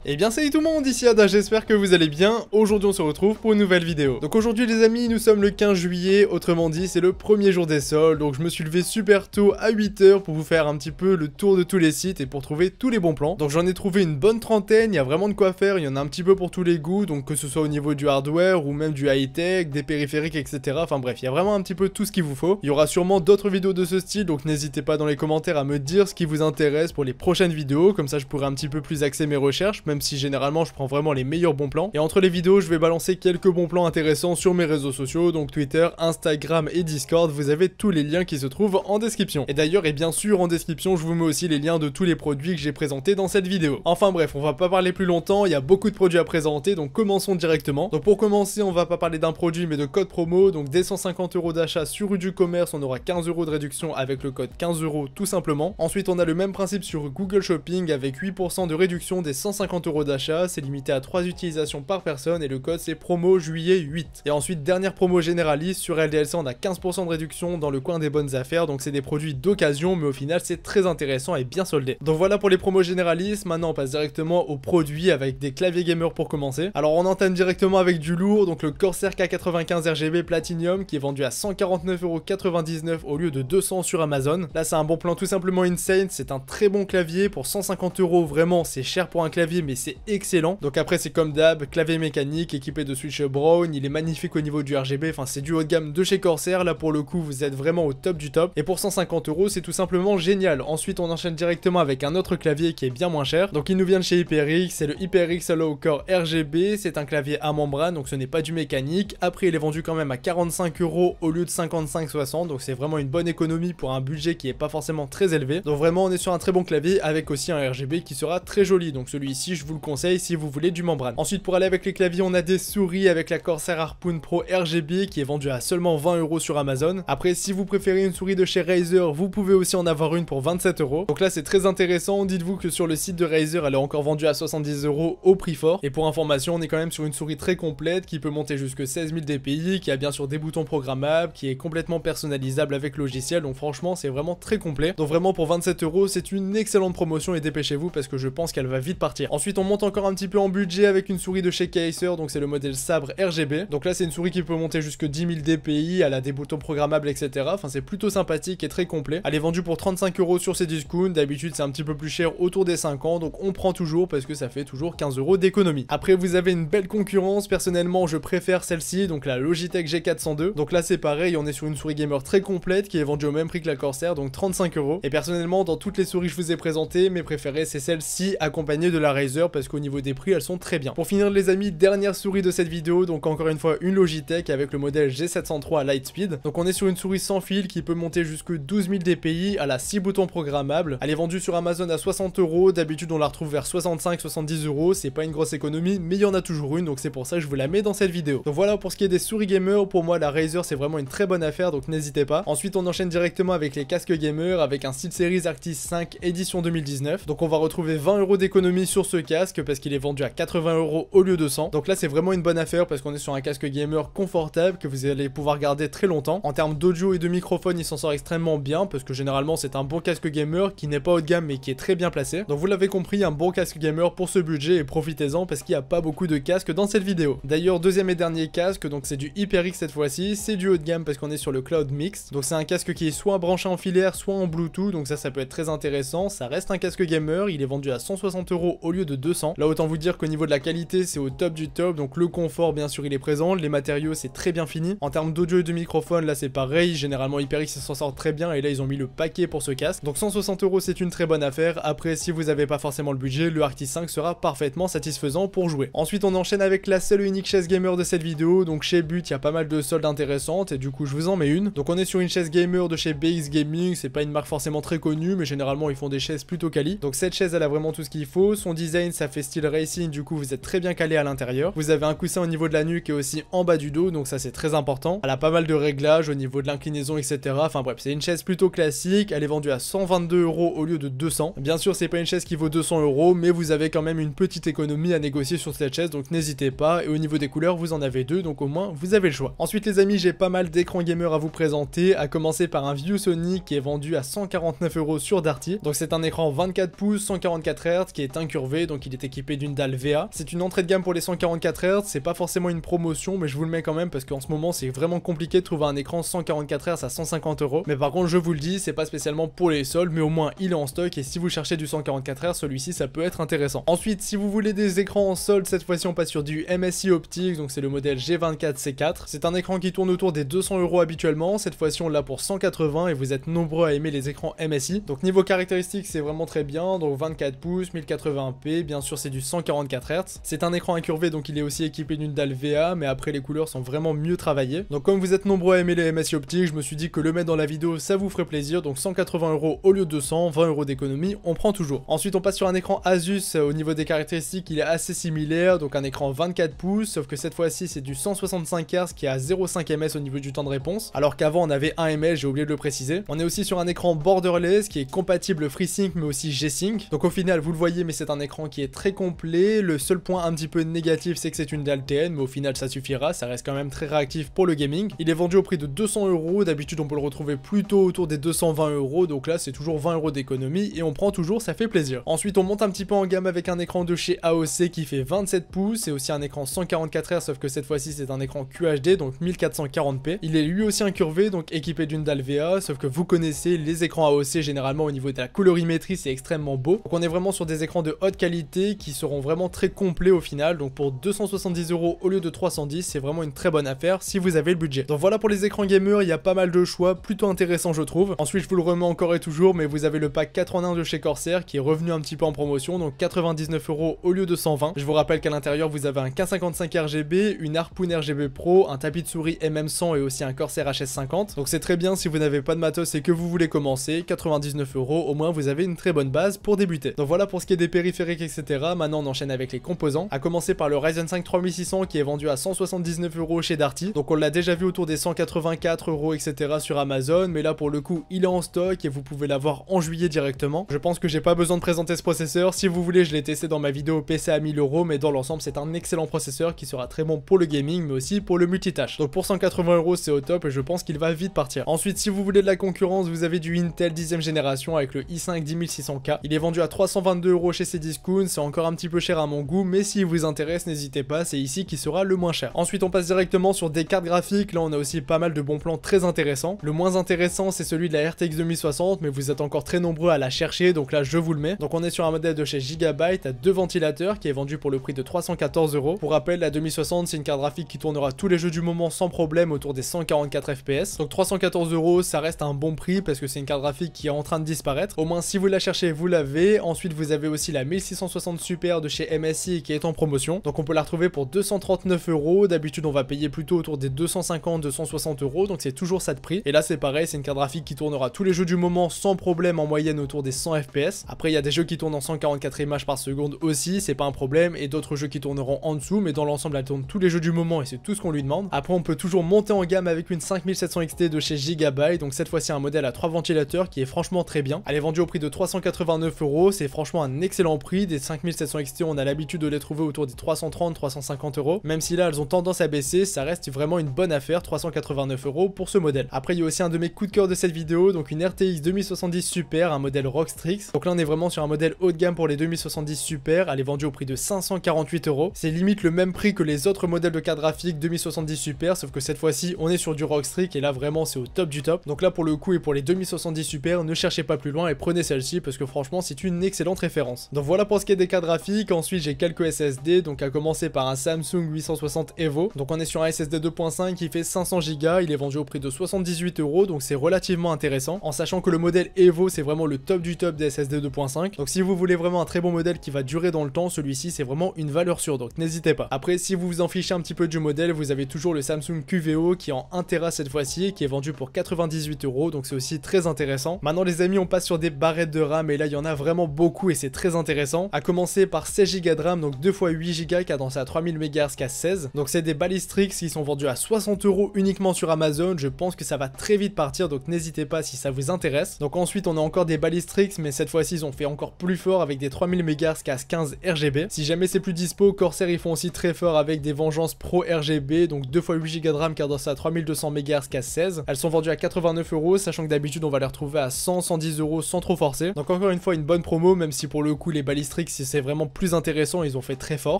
Eh bien salut tout le monde, ici Ada, j'espère que vous allez bien. Aujourd'hui on se retrouve pour une nouvelle vidéo. Donc aujourd'hui les amis, nous sommes le 15 juillet, autrement dit c'est le premier jour des soldes. Donc je me suis levé super tôt à 8 h pour vous faire un petit peu le tour de tous les sites et pour trouver tous les bons plans. Donc j'en ai trouvé une bonne trentaine, il y a vraiment de quoi faire, il y en a un petit peu pour tous les goûts. Donc que ce soit au niveau du hardware ou même du high-tech, des périphériques etc. Enfin bref, il y a vraiment un petit peu tout ce qu'il vous faut. Il y aura sûrement d'autres vidéos de ce style, donc n'hésitez pas dans les commentaires à me dire ce qui vous intéresse pour les prochaines vidéos. Comme ça je pourrai un petit peu plus axer mes recherches, même si généralement je prends vraiment les meilleurs bons plans. Et entre les vidéos, je vais balancer quelques bons plans intéressants sur mes réseaux sociaux, donc Twitter, Instagram et Discord. Vous avez tous les liens qui se trouvent en description. Et d'ailleurs, et bien sûr, en description, je vous mets aussi les liens de tous les produits que j'ai présentés dans cette vidéo. Enfin bref, on va pas parler plus longtemps, il y a beaucoup de produits à présenter, donc commençons directement. Donc pour commencer, on va pas parler d'un produit, mais de code promo. Donc dès 150 € d'achat sur UduCommerce, on aura 15 € de réduction avec le code 15 € tout simplement. Ensuite, on a le même principe sur Google Shopping avec 8% de réduction des 150 € d'achat. C'est limité à 3 utilisations par personne et le code c'est promo juillet 8. Et ensuite dernière promo généraliste sur LDLC, on a 15% de réduction dans le coin des bonnes affaires, donc c'est des produits d'occasion mais au final c'est très intéressant et bien soldé. Donc voilà pour les promos généralistes. Maintenant on passe directement aux produits avec des claviers gamer pour commencer. Alors on entame directement avec du lourd, donc le Corsair K95 RGB Platinum qui est vendu à 149,99 € au lieu de 200 sur Amazon. Là c'est un bon plan tout simplement insane, c'est un très bon clavier pour 150 €, vraiment c'est cher pour un clavier mais c'est excellent. Donc après c'est comme d'hab, clavier mécanique équipé de switch Brown, il est magnifique au niveau du RGB, enfin c'est du haut de gamme de chez Corsair, là pour le coup vous êtes vraiment au top du top, et pour 150 € c'est tout simplement génial. Ensuite on enchaîne directement avec un autre clavier qui est bien moins cher, donc il nous vient de chez HyperX, c'est le HyperX Hollow Core RGB, c'est un clavier à membrane, donc ce n'est pas du mécanique. Après il est vendu quand même à 45 € au lieu de 55,60, donc c'est vraiment une bonne économie pour un budget qui est pas forcément très élevé. Donc vraiment on est sur un très bon clavier avec aussi un RGB qui sera très joli, donc celui-ci je vous le conseille si vous voulez du membrane. Ensuite pour aller avec les claviers, on a des souris avec la Corsair Harpoon Pro RGB qui est vendue à seulement 20 € sur Amazon. Après si vous préférez une souris de chez Razer, vous pouvez aussi en avoir une pour 27 €. Donc là c'est très intéressant, dites-vous que sur le site de Razer elle est encore vendue à 70 € au prix fort. Et pour information on est quand même sur une souris très complète qui peut monter jusque 16 000 dpi, qui a bien sûr des boutons programmables, qui est complètement personnalisable avec logiciel, donc franchement c'est vraiment très complet. Donc vraiment pour 27 € c'est une excellente promotion et dépêchez-vous parce que je pense qu'elle va vite partir. Ensuite on monte encore un petit peu en budget avec une souris de chez Acer, donc c'est le modèle Sabre RGB. Donc là c'est une souris qui peut monter jusque 10 000 dpi, elle a des boutons programmables etc. Enfin c'est plutôt sympathique et très complet. Elle est vendue pour 35 € sur Cdiscount, d'habitude c'est un petit peu plus cher autour des 5 ans, donc on prend toujours parce que ça fait toujours 15 € d'économie. Après vous avez une belle concurrence, personnellement je préfère celle-ci, donc la Logitech G402. Donc là c'est pareil, on est sur une souris gamer très complète qui est vendue au même prix que la Corsair, donc 35 €. Et personnellement dans toutes les souris que je vous ai présentées, mes préférées c'est celle-ci accompagnée de la Razer parce qu'au niveau des prix elles sont très bien. Pour finir les amis, dernière souris de cette vidéo, donc encore une fois une Logitech avec le modèle G703 Lightspeed. Donc on est sur une souris sans fil qui peut monter jusque 12 000 dpi, elle a 6 boutons programmables, elle est vendue sur Amazon à 60 €, d'habitude on la retrouve vers 65-70 €, c'est pas une grosse économie mais il y en a toujours une, donc c'est pour ça que je vous la mets dans cette vidéo. Donc voilà pour ce qui est des souris gamer, pour moi la Razer c'est vraiment une très bonne affaire, donc n'hésitez pas. Ensuite on enchaîne directement avec les casques gamer avec un SteelSeries Arctis 5 édition 2019. Donc on va retrouver 20 € d'économie sur ce casque parce qu'il est vendu à 80 € au lieu de 100. Donc là c'est vraiment une bonne affaire parce qu'on est sur un casque gamer confortable que vous allez pouvoir garder très longtemps. En termes d'audio et de microphone il s'en sort extrêmement bien parce que généralement c'est un bon casque gamer qui n'est pas haut de gamme mais qui est très bien placé. Donc vous l'avez compris, un bon casque gamer pour ce budget et profitez-en parce qu'il n'y a pas beaucoup de casques dans cette vidéo. D'ailleurs deuxième et dernier casque, donc c'est du HyperX cette fois-ci, c'est du haut de gamme parce qu'on est sur le Cloud Mix. Donc c'est un casque qui est soit branché en filaire soit en Bluetooth, donc ça peut être très intéressant. Ça reste un casque gamer, il est vendu à 160 € au lieu de 200. Là autant vous dire qu'au niveau de la qualité c'est au top du top, donc le confort bien sûr il est présent, les matériaux c'est très bien fini. En termes d'audio et de microphone là c'est pareil, généralement HyperX s'en sort très bien et là ils ont mis le paquet pour ce casque. Donc 160 € c'est une très bonne affaire. Après si vous n'avez pas forcément le budget, le Arctis 5 sera parfaitement satisfaisant pour jouer. Ensuite on enchaîne avec la seule et unique chaise gamer de cette vidéo, donc chez But il y a pas mal de soldes intéressantes et du coup je vous en mets une. Donc on est sur une chaise gamer de chez BX Gaming, c'est pas une marque forcément très connue mais généralement ils font des chaises plutôt quali. Donc cette chaise elle a vraiment tout ce qu'il faut, son design ça fait style racing, du coup vous êtes très bien calé à l'intérieur. Vous avez un coussin au niveau de la nuque et aussi en bas du dos, donc ça c'est très important. Elle a pas mal de réglages au niveau de l'inclinaison etc. Enfin bref c'est une chaise plutôt classique, elle est vendue à 122 € au lieu de 200. Bien sûr c'est pas une chaise qui vaut 200 €, mais vous avez quand même une petite économie à négocier sur cette chaise, donc n'hésitez pas. Et au niveau des couleurs vous en avez deux, donc au moins vous avez le choix. Ensuite les amis, j'ai pas mal d'écrans gamer à vous présenter, à commencer par un ViewSonic qui est vendu à 149 € sur Darty. Donc c'est un écran 24 pouces 144 Hz qui est incurvé, donc il est équipé d'une dalle VA. C'est une entrée de gamme pour les 144 Hz, c'est pas forcément une promotion, mais je vous le mets quand même parce qu'en ce moment c'est vraiment compliqué de trouver un écran 144 Hz à 150 €. Mais par contre, je vous le dis, c'est pas spécialement pour les soldes, mais au moins il est en stock et si vous cherchez du 144 Hz, celui-ci ça peut être intéressant. Ensuite, si vous voulez des écrans en solde, cette fois-ci on passe sur du MSI Optics, donc c'est le modèle G24C4. C'est un écran qui tourne autour des 200 € habituellement, cette fois-ci on l'a pour 180 et vous êtes nombreux à aimer les écrans MSI. Donc niveau caractéristiques, c'est vraiment très bien, donc 24 pouces, 1080p, bien sûr c'est du 144 Hz. C'est un écran incurvé, donc il est aussi équipé d'une dalle VA, mais après les couleurs sont vraiment mieux travaillées. Donc comme vous êtes nombreux à aimer les MSI Optics, je me suis dit que le mettre dans la vidéo ça vous ferait plaisir, donc 180 € au lieu de 200, 20 € d'économie, on prend toujours. Ensuite on passe sur un écran Asus, au niveau des caractéristiques il est assez similaire, donc un écran 24 pouces, sauf que cette fois-ci c'est du 165 Hz qui est à 0,5 ms au niveau du temps de réponse, alors qu'avant on avait 1 ms, j'ai oublié de le préciser. On est aussi sur un écran borderless qui est compatible FreeSync mais aussi G-Sync, donc au final vous le voyez, mais c'est un écran qui est très complet. Le seul point un petit peu négatif c'est que c'est une dalle TN, mais au final ça suffira, ça reste quand même très réactif pour le gaming. Il est vendu au prix de 200 €, d'habitude on peut le retrouver plutôt autour des 220 €, donc là c'est toujours 20 € d'économie et on prend toujours, ça fait plaisir. Ensuite on monte un petit peu en gamme avec un écran de chez AOC qui fait 27 pouces et aussi un écran 144 Hz, sauf que cette fois-ci c'est un écran QHD, donc 1440p. Il est lui aussi incurvé, donc équipé d'une dalle VA, sauf que vous connaissez les écrans AOC généralement au niveau de la colorimétrie c'est extrêmement beau. Donc on est vraiment sur des écrans de haute qualité qui seront vraiment très complets au final, donc pour 270 € au lieu de 310, c'est vraiment une très bonne affaire si vous avez le budget. Donc voilà pour les écrans gamer, il y a pas mal de choix, plutôt intéressant je trouve. Ensuite je vous le remets encore et toujours, mais vous avez le pack 4 en 1 de chez Corsair qui est revenu un petit peu en promotion, donc 99 € au lieu de 120. Je vous rappelle qu'à l'intérieur vous avez un K55 RGB, une Harpoon RGB Pro, un tapis de souris MM100 et aussi un Corsair HS50. Donc c'est très bien si vous n'avez pas de matos et que vous voulez commencer, 99 €, au moins vous avez une très bonne base pour débuter. Donc voilà pour ce qui est des périphériques, etc. Maintenant on enchaîne avec les composants, à commencer par le Ryzen 5 3600 qui est vendu à 179 € chez Darty. Donc on l'a déjà vu autour des 184 €, etc. sur Amazon, mais là pour le coup il est en stock et vous pouvez l'avoir en juillet directement. Je pense que j'ai pas besoin de présenter ce processeur, si vous voulez je l'ai testé dans ma vidéo PC à 1000 €, mais dans l'ensemble c'est un excellent processeur qui sera très bon pour le gaming mais aussi pour le multitâche. Donc pour 180 € c'est au top et je pense qu'il va vite partir. Ensuite si vous voulez de la concurrence, vous avez du Intel 10e génération avec le i5 10600K. Il est vendu à 322 € chez Cdiscount, c'est encore un petit peu cher à mon goût, mais s'il vous intéresse n'hésitez pas, c'est ici qui sera le moins cher. Ensuite on passe directement sur des cartes graphiques, là on a aussi pas mal de bons plans très intéressants. Le moins intéressant c'est celui de la RTX 2060, mais vous êtes encore très nombreux à la chercher, donc là je vous le mets. Donc on est sur un modèle de chez Gigabyte à 2 ventilateurs qui est vendu pour le prix de 314 €. Pour rappel, la 2060 c'est une carte graphique qui tournera tous les jeux du moment sans problème autour des 144 FPS. Donc 314 € ça reste un bon prix parce que c'est une carte graphique qui est en train de disparaître. Au moins si vous la cherchez vous l'avez. Ensuite vous avez aussi la 1660 Super de chez MSI qui est en promotion. Donc on peut la retrouver pour 239 €. D'habitude on va payer plutôt autour des 250-260 €, donc c'est toujours ça de prix. Et là c'est pareil, c'est une carte graphique qui tournera tous les jeux du moment sans problème, en moyenne autour des 100 FPS. Après il y a des jeux qui tournent en 144 images par seconde aussi, c'est pas un problème, et d'autres jeux qui tourneront en dessous, mais dans l'ensemble elle tourne tous les jeux du moment et c'est tout ce qu'on lui demande. Après on peut toujours monter en gamme avec une 5700 XT de chez Gigabyte, donc cette fois-ci un modèle à 3 ventilateurs qui est franchement très bien. Elle est vendue au prix de 389 €, c'est franchement un excellent prix. Des 5700 XT on a l'habitude de les trouver autour des 330-350 €, même si là elles ont tendance à baisser, ça reste vraiment une bonne affaire, 389 € pour ce modèle. Après il y a aussi un de mes coups de cœur de cette vidéo, donc une RTX 2070 Super, un modèle Rockstrix. Donc là on est vraiment sur un modèle haut de gamme pour les 2070 Super, elle est vendue au prix de 548 €. C'est limite le même prix que les autres modèles de carte graphique 2070 Super, sauf que cette fois-ci on est sur du Rockstrix et là vraiment c'est au top du top. Donc là pour le coup et pour les 2070 Super, ne cherchez pas plus loin et prenez celle-ci parce que franchement c'est une excellente référence. Donc voilà pour ce qui est des cartes graphiques. Ensuite j'ai quelques SSD, donc à commencer par un Samsung 860 EVO. Donc on est sur un SSD 2.5 qui fait 500 Go, il est vendu au prix de 78 €, donc c'est relativement intéressant, en sachant que le modèle EVO c'est vraiment le top du top des SSD 2.5. Donc si vous voulez vraiment un très bon modèle qui va durer dans le temps, celui-ci c'est vraiment une valeur sûre, donc n'hésitez pas. Après si vous vous en fichez un petit peu du modèle, vous avez toujours le Samsung QVO qui est en 1 Tera cette fois-ci, qui est vendu pour 98 €, donc c'est aussi très intéressant. Maintenant les amis on passe sur des barrettes de RAM et là il y en a vraiment beaucoup et c'est très intéressant. À commencer par 16 Go de RAM, donc 2 x 8 Go cadencé à 3000 MHz qu'à 16. Donc c'est des Ballistrix qui sont vendus à 60 € uniquement sur Amazon. Je pense que ça va très vite partir, donc n'hésitez pas si ça vous intéresse. Donc ensuite on a encore des Ballistrix, mais cette fois-ci ils ont fait encore plus fort avec des 3000 MHz qu'à 15 RGB. Si jamais c'est plus dispo, Corsair ils font aussi très fort avec des Vengeance Pro RGB, donc 2 x 8 Go de RAM cadencé à 3200 MHz qu'à 16. Elles sont vendues à 89 €, sachant que d'habitude on va les retrouver à 100-110 € sans trop forcer. Donc encore une fois une bonne promo, même si pour le coup les Ballistrix RTX c'est vraiment plus intéressant, ils ont fait très fort.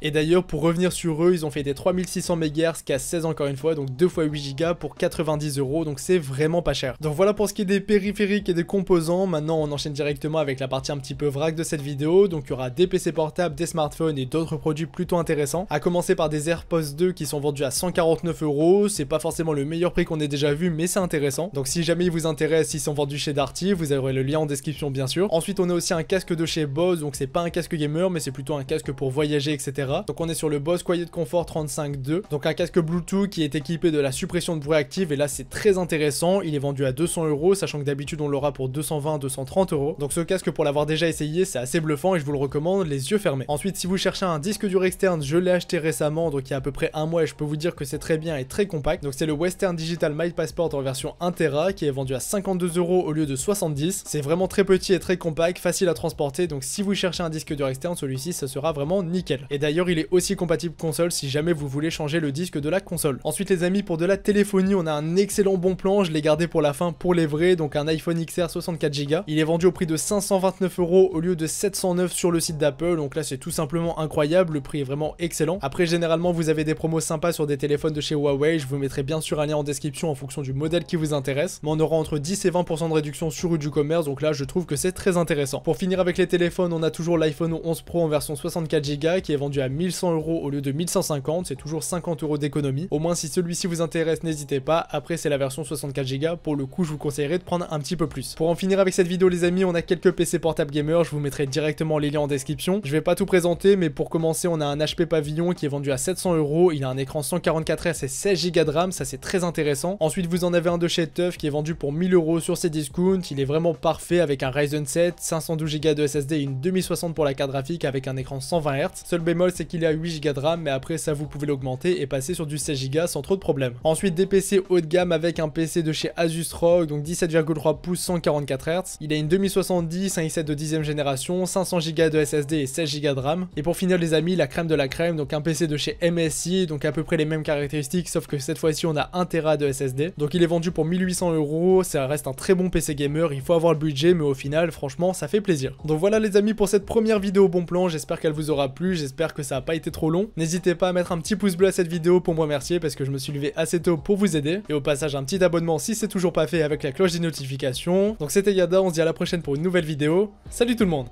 Et d'ailleurs pour revenir sur eux, ils ont fait des 3600 MHz qui a 16 encore une fois, donc 2 x 8 Go pour 90 €, donc c'est vraiment pas cher. Donc voilà pour ce qui est des périphériques et des composants. Maintenant on enchaîne directement avec la partie un petit peu vrac de cette vidéo. Donc il y aura des PC portables, des smartphones et d'autres produits plutôt intéressants. À commencer par des AirPods 2 qui sont vendus à 149 €. C'est pas forcément le meilleur prix qu'on ait déjà vu, mais c'est intéressant. Donc si jamais ils vous intéressent, ils sont vendus chez Darty, vous aurez le lien en description bien sûr. Ensuite on a aussi un casque de chez Bose, donc c'est pas un casque gamer mais c'est plutôt un casque pour voyager etc. Donc on est sur le Bose Quiet Comfort 35.2, donc un casque Bluetooth qui est équipé de la suppression de bruit active, et là c'est très intéressant. Il est vendu à 200 €, sachant que d'habitude on l'aura pour 220-230 €. Donc ce casque, pour l'avoir déjà essayé, c'est assez bluffant et je vous le recommande les yeux fermés. Ensuite si vous cherchez un disque dur externe, je l'ai acheté récemment, donc il y a à peu près un mois, et je peux vous dire que c'est très bien et très compact. Donc c'est le Western Digital My Passport en version 1 Tera qui est vendu à 52 € au lieu de 70. C'est vraiment très petit et très compact, facile à transporter, donc si vous cherchez un disque dur externe, celui-ci ce sera vraiment nickel. Et d'ailleurs il est aussi compatible console si jamais vous voulez changer le disque de la console. Ensuite les amis, pour de la téléphonie, on a un excellent bon plan, je l'ai gardé pour la fin pour les vrais, donc un iPhone XR 64 Go. Il est vendu au prix de 529 € au lieu de 709 sur le site d'Apple, donc là c'est tout simplement incroyable, le prix est vraiment excellent. Après généralement vous avez des promos sympas sur des téléphones de chez Huawei, je vous mettrai bien sûr un lien en description en fonction du modèle qui vous intéresse, mais on aura entre 10 et 20% de réduction sur Uducommerce, donc là je trouve que c'est très intéressant. Pour finir avec les téléphones, on a toujours l'iPhone 11 Pro en version 64 Go qui est vendu à 1100 € au lieu de 1150, c'est toujours 50 € d'économie. Au moins si celui-ci vous intéresse, n'hésitez pas. Après c'est la version 64 Go, pour le coup je vous conseillerais de prendre un petit peu plus. Pour en finir avec cette vidéo les amis, on a quelques PC portables gamer, je vous mettrai directement les liens en description. Je vais pas tout présenter, mais pour commencer on a un HP Pavilion qui est vendu à 700 €, il a un écran 144 Hz et 16 Go de RAM, ça c'est très intéressant. Ensuite vous en avez un de chez TUF qui est vendu pour 1000 € sur ses discounts, il est vraiment parfait avec un Ryzen 7, 512 Go de SSD et une 2060 pour la carte graphique avec un écran 120 Hz. Seul bémol c'est qu'il est à 8 Go de RAM, mais après ça vous pouvez l'augmenter et passer sur du 16 Go sans trop de problème. Ensuite des PC haut de gamme avec un PC de chez Asus ROG, donc 17,3 pouces 144 Hz. Il a une 2070, un i7 de 10e génération, 500 Go de SSD et 16 Go de RAM. Et pour finir les amis, la crème de la crème, donc un PC de chez MSI, donc à peu près les mêmes caractéristiques, sauf que cette fois-ci on a 1 Tera de SSD. Donc il est vendu pour 1800 €, ça reste un très bon PC gamer, il faut avoir le budget, mais au final franchement ça fait plaisir. Donc voilà les amis pour cette première vidéo bon plan, j'espère qu'elle vous aura plu, j'espère que ça n'a pas été trop long. N'hésitez pas à mettre un petit pouce bleu à cette vidéo pour me remercier parce que je me suis levé assez tôt pour vous aider. Et au passage un petit abonnement si c'est toujours pas fait avec la cloche des notifications. Donc c'était Yada, on se dit à la prochaine pour une nouvelle vidéo. Salut tout le monde!